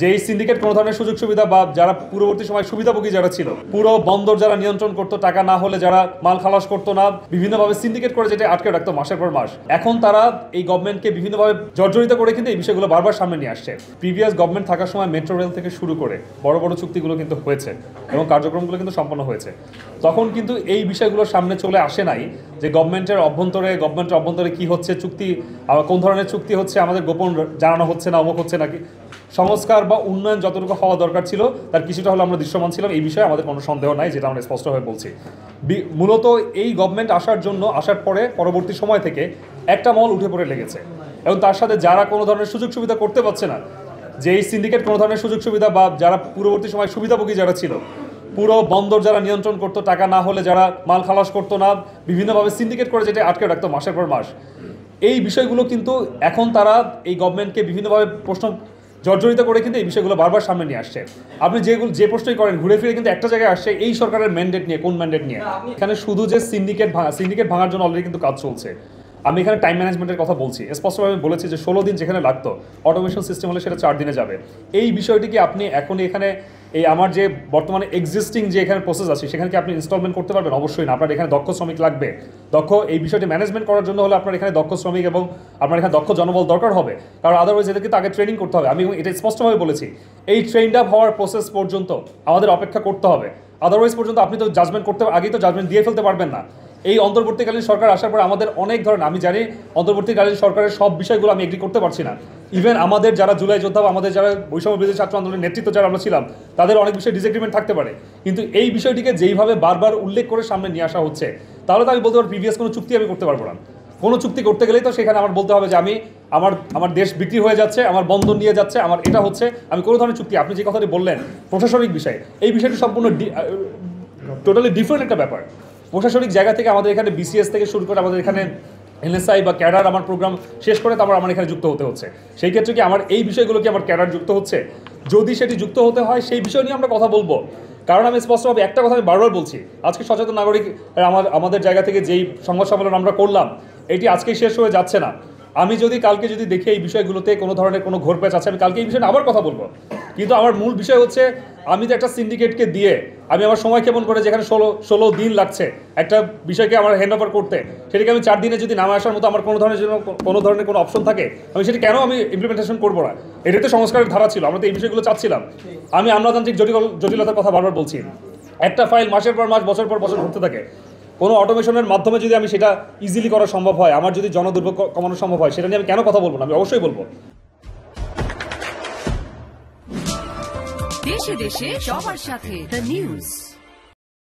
যে এই সিন্ডিকেট কোনো ধরনের সুযোগ সুবিধা বা যারা পূর্ববর্তী সময় সুবিধাভোগী যারা ছিল, পুরো বন্দর যারা নিয়ন্ত্রণ করতো, টাকা না হলে যারা মাল খালাস করতো না, বিভিন্নভাবে সিন্ডিকেট করে যেটা আটকে রাখতো মাসের পর মাস, এখন তারা এই গভর্নমেন্টকে বিভিন্নভাবে জর্জরিত করে কিন্তু এই বিষয়গুলো বারবার সামনে নিয়ে আসছে। প্রিভিয়াস গভর্নমেন্ট থাকার সময় মেট্রো রেল থেকে শুরু করে বড় বড় চুক্তিগুলো কিন্তু হয়েছে এবং কার্যক্রমগুলো কিন্তু সম্পন্ন হয়েছে। তখন কিন্তু এই বিষয়গুলো সামনে চলে আসে নাই যে গভর্নমেন্টের অভ্যন্তরে কি হচ্ছে, চুক্তি কোন ধরনের চুক্তি হচ্ছে আমাদের গোপন জানানো হচ্ছে না, অমুক হচ্ছে নাকি। সংস্কার বা উন্নয়ন যতটুকু হওয়া দরকার ছিল তার কিছুটা হলে আমরা দৃশ্যমান ছিলাম, এই বিষয়ে আমাদের কোনো সন্দেহ নাই, যেটা আমরা স্পষ্টভাবে বলছি। মূলত এই গভর্নমেন্ট আসার পরে পরবর্তী সময় থেকে একটা মহল উঠে পড়ে লেগেছে এবং তার সাথে যারা কোনো ধরনের সুযোগ সুবিধা করতে পারছে না, যে এই সিন্ডিকেট কোনো ধরনের সুযোগ সুবিধা বা যারা পূর্ববর্তী সময় সুবিধাভোগী যারা ছিল, পুরো বন্দর যারা নিয়ন্ত্রণ করতো, টাকা না হলে যারা মাল খালাস করতো না, বিভিন্নভাবে সিন্ডিকেট করে যেটা আটকে রাখতো মাসের পর মাস, এই বিষয়গুলো কিন্তু এখন তারা এই গভর্নমেন্টকে বিভিন্নভাবে জর্জরিত করে কিন্তু এই বিষয়গুলো বারবার সামনে নিয়ে আসছে। আপনি যে প্রশ্নই করেন ঘুরে ফিরে কিন্তু একটা জায়গায় আসছে, এই সরকারের ম্যান্ডেট নিয়ে। কোন ম্যান্ডেট নিয়ে? এখানে শুধু যে সিন্ডিকেট ভাঙার জন্য অলরেডি কিন্তু কাজ চলছে। আমি এখানে টাইম ম্যানেজমেন্টের কথা বলছি, স্পষ্টভাবে বলেছি যে 16 দিন যেখানে লাগতো অটোমেশন সিস্টেম হলে সেটা 4 দিনে যাবে। এই বিষয়টি কি আপনি এখনই এখানে এই আমার যে বর্তমানে এক্সিস্টিং যে এখানে প্রসেস আছে সেখানে কি আপনি ইনস্টলমেন্ট করতে পারবেন? অবশ্যই না। আপনার এখানে দক্ষ শ্রমিক লাগবে। এই বিষয়টি ম্যানেজমেন্ট করার জন্য হলে আপনার এখানে দক্ষ শ্রমিক এবং আপনার এখানে দক্ষ জনবল দরকার হবে, কারণ আদারওয়াইজ এদেরকে তো আগে ট্রেনিং করতে হবে। আমি এটা স্পষ্টভাবে বলেছি, এই ট্রেন্ড আপ হওয়ার প্রসেস পর্যন্ত আমাদের অপেক্ষা করতে হবে। আদারওয়াইজ পর্যন্ত আপনি তো জাজমেন্ট করতে আগেই তো জাজমেন্ট দিয়ে ফেলতে পারবেন না। এই অন্তর্বর্তীকালীন সরকার আসার পরে আমাদের অনেক ধরনের, আমি জানি অন্তর্বর্তীকালীন সরকারের সব বিষয়গুলো আমি এগ্রি করতে পারছি না। ইভেন আমাদের যারা জুলাই যোদ্ধা, আমাদের যারা বৈষম্য বিরোধী ছাত্র আন্দোলনের নেতৃত্ব যারা আমরা ছিলাম, তাদের অনেক বিষয়ে ডিসএগ্রিমেন্ট থাকতে পারে, কিন্তু এই বিষয়টিকে যেইভাবে বারবার উল্লেখ করে সামনে নিয়ে আসা হচ্ছে, তাহলে তো আমি বলতে পারি প্রিভিয়াস কোনো চুক্তি আমি করতে পারবো না। কোনো চুক্তি করতে গেলেই তো সেখানে আমার বলতে হবে যে আমি আমার দেশ বিক্রি হয়ে যাচ্ছে, আমার বন্ধন নিয়ে যাচ্ছে, আমার এটা হচ্ছে। আমি কোনো ধরনের চুক্তি, আপনি যে কথাটি বললেন প্রশাসনিক বিষয়, এই বিষয়টি সম্পূর্ণ টোটালি ডিফারেন্ট একটা ব্যাপার। প্রশাসনিক জায়গা থেকে আমাদের এখানে বিসিএস থেকে শুরু করে আমাদের এখানে এনএসআই বা ক্যাডার আমার প্রোগ্রাম শেষ করে তারপর আমার এখানে যুক্ত হতে হচ্ছে। সেই ক্ষেত্রে কি আমার এই বিষয়গুলো কি আমার ক্যাডার যুক্ত হচ্ছে? যদি সেটি যুক্ত হতে হয় সেই বিষয় নিয়ে আমরা কথা বলবো, কারণ আমি স্পষ্টভাবে একটা কথা আমি বারবার বলছি, আজকে সচেতন নাগরিক আমাদের জায়গা থেকে যেই সংবাদ সম্মেলন আমরা করলাম, এটি আজকেই শেষ হয়ে যাচ্ছে না। আমি কালকে দেখি এই বিষয়গুলোতে কোনো ধরনের কোনো ঘোরপ্যাচ আছে, আমি কালকে এই বিষয়ে আবার কথা বলবো। কিন্তু আমার মূল বিষয় হচ্ছে, আমি তো একটা সিন্ডিকেটকে দিয়ে আমি আমার সময় কেমন করে, যেখানে 16 দিন লাগছে একটা বিষয়কে আমার হ্যান্ড ওভার করতে, সেটাকে আমি 4 দিনে যদি নামে আসার মতো আমার কোনো ধরনের কোনো অপশন থাকে, আমি সেটা কেন আমি ইমপ্লিমেন্টেশন করবো না? এটাতে সংস্কারের ধারা ছিল, আমরা তো এই বিষয়গুলো চাচ্ছিলাম। আমি আমলাতান্ত্রিক জটিলতার কথা বারবার বলছি। একটা ফাইল মাসের পর মাস, বছর পর বছর ঘুরতে থাকে। কোনো অটোমেশনের মাধ্যমে যদি আমি সেটা ইজিলি করা সম্ভব হয়, আমার যদি জনদুর্ভোগ কমানো সম্ভব হয়, সেটা নিয়ে আমি কেন কথা বলবো না? আমি অবশ্যই বলবো। দেশে দেশে সবার সাথে দ্য নিউজ।